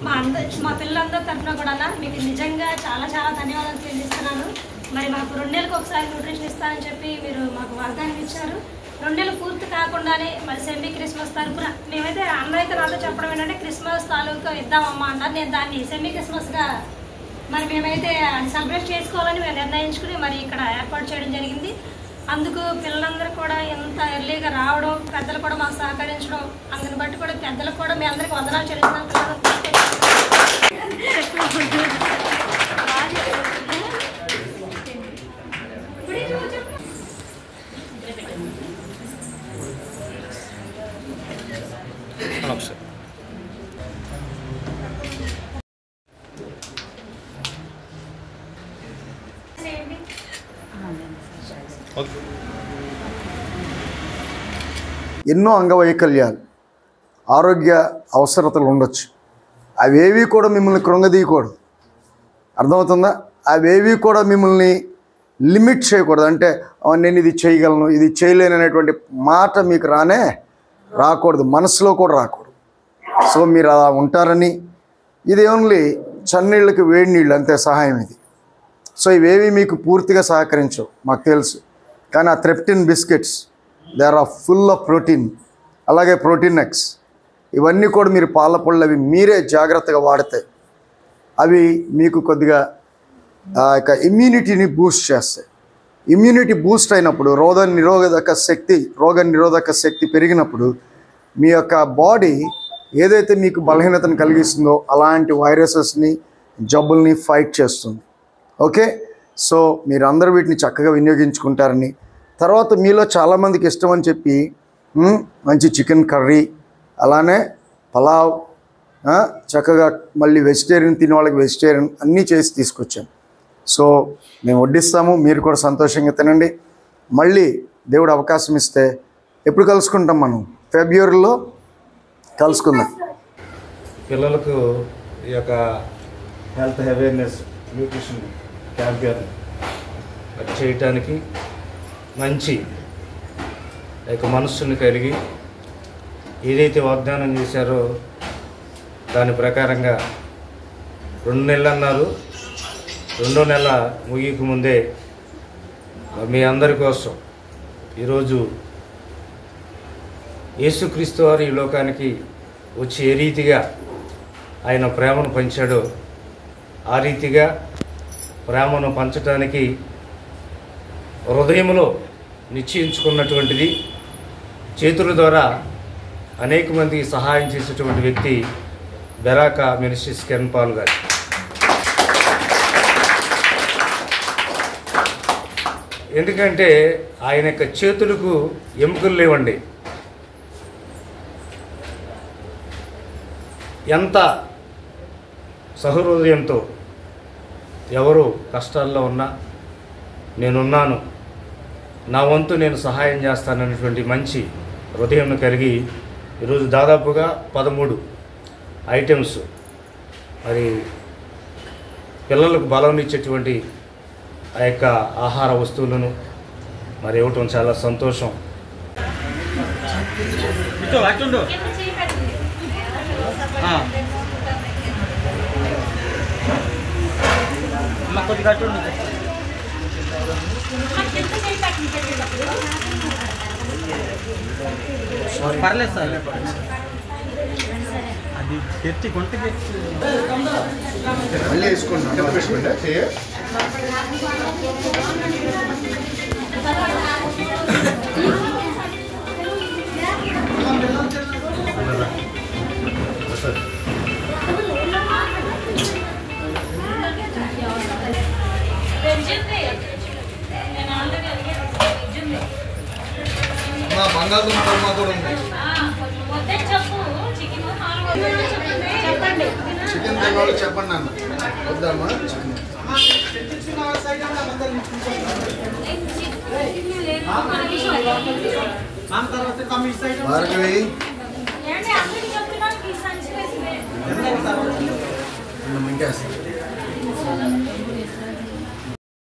మా పిల్లలందరి తరఫున కూడా మీకు నిజంగా చాలా చాలా ధన్యవాదాలు తెలియజేస్తున్నాను. మరి మాకు 2 నెలలకు ఒకసారి న్యూట్రిషన్ ఇస్తానని చెప్పి మీరు మాకు వాగ్దానం ఇచ్చారు. 2 నెలలు పూర్తి కాకుండానే మరి సెమీ క్రిస్మస్ తరఫున మేమైతే అందరైతే నాతో చెప్పడం ఏంటంటే క్రిస్మస్ తాలూకా ఇద్దామమ్మా అన్నారు. నేను దాన్ని సెమీ క్రిస్మస్గా మరి మేమైతే సెలబ్రేట్ చేసుకోవాలని మేము నిర్ణయించుకుని మరి ఇక్కడ ఏర్పాటు చేయడం జరిగింది. అందుకు పిల్లలందరూ కూడా ఎంత ఎర్లీగా రావడం, పెద్దలు కూడా మాకు సహకరించడం, అందుని బట్టి కూడా పెద్దలకు కూడా మీ అందరికీ వందనాలు చెల్లిస్తున్నాం. ఎన్నో అంగవైకల్యాలు, ఆరోగ్య అవసరతలు ఉండొచ్చు. అవేవి కూడా మిమ్మల్ని కృంగదీయకూడదు. అర్థమవుతుందా? అవేవి కూడా మిమ్మల్ని లిమిట్ చేయకూడదు. అంటే నేను ఇది చేయగలను, ఇది చేయలేను అనేటువంటి మాట మీకు రాకూడదు, మనసులో కూడా రాకూడదు. సో మీరు అలా ఉంటారని, ఇది ఓన్లీ చన్నీళ్ళకి వేడి నీళ్ళు అంతే సహాయం ఇది. సో ఇవేవి మీకు పూర్తిగా సహకరించవు మాకు తెలుసు. కానీ ఆ Threptin biscuits they are full of protein, అలాగే ప్రోటీన్ ఎగ్స్, ఇవన్నీ కూడా మీరు పాల పళ్ళు అవి మీరే జాగ్రత్తగా వాడితే అవి మీకు కొద్దిగా ఇమ్యూనిటీని బూస్ట్ చేస్తాయి. ఇమ్యూనిటీ బూస్ట్ అయినప్పుడు రోగ నిరోధక శక్తి పెరిగినప్పుడు మీ యొక్క బాడీ ఏదైతే మీకు బలహీనతను కలిగిస్తుందో అలాంటి వైరసెస్ని, జబ్బుల్ని ఫైట్ చేస్తుంది. ఓకే, సో మీరు అందరూ వీటిని చక్కగా వినియోగించుకుంటారని, తర్వాత మీలో చాలామందికి ఇష్టం అని చెప్పి మంచి చికెన్ కర్రీ, అలానే పలావ్, చక్కగా మళ్ళీ వెజిటేరియన్ తినే వాళ్ళకి వెజిటేరియన్ అన్నీ చేసి తీసుకొచ్చాం. సో మేము వడ్డిస్తాము, మీరు కూడా సంతోషంగా తినండి. మళ్ళీ దేవుడు అవకాశం ఇస్తే ఎప్పుడు కలుసుకుంటాం? మనం ఫిబ్రవరిలో కలుసుకుందాం. పిల్లలకు ఈ యొక్క హెల్త్ అవేర్నెస్ న్యూట్రిషన్ క్యాంపెయిన్ చేయటానికి మంచి మనస్సుని కలిగి ఏదైతే వాగ్దానం చేశారో దాని ప్రకారంగా 2 నెలలు అన్నారు. 2వ నెల ముగియక ముందే మీ అందరి కోసం ఈరోజు యేసుక్రీస్తు వారు ఈ లోకానికి వచ్చి ఏ రీతిగా ఆయన ప్రేమను పంచాడో ఆ రీతిగా ప్రేమను పంచడానికి హృదయంలో నిశ్చయించుకున్నటువంటిది, చేతుల ద్వారా అనేక మందికి సహాయం చేసేటువంటి వ్యక్తి బెరాకా మినిస్ట్రీస్ కెన్ పాల్ గారు. ఎందుకంటే ఆయన యొక్క చేతులకు ఎముకలు లేవండి. ఎంత సహృదయంతో ఎవరు కష్టాల్లో ఉన్నా నేనున్నాను, నా వంతు నేను సహాయం చేస్తాననేటువంటి మంచి హృదయం కలిగి ఈరోజు దాదాపుగా 13 ఐటమ్స్ మరి పిల్లలకు బలం ఇచ్చేటువంటి ఆ యొక్క ఆహార వస్తువులను మరి ఇవ్వటం చాలా సంతోషం. పర్లేదు సార్, అది తెచ్చి కొంటకి మళ్ళీ వేసుకోండి. బంగాళదుంప కూడా ఉంది. చికెన్ తిన్నోళ్ళు చెప్పండి అన్న. వద్దామా భార్గవి ఇంకా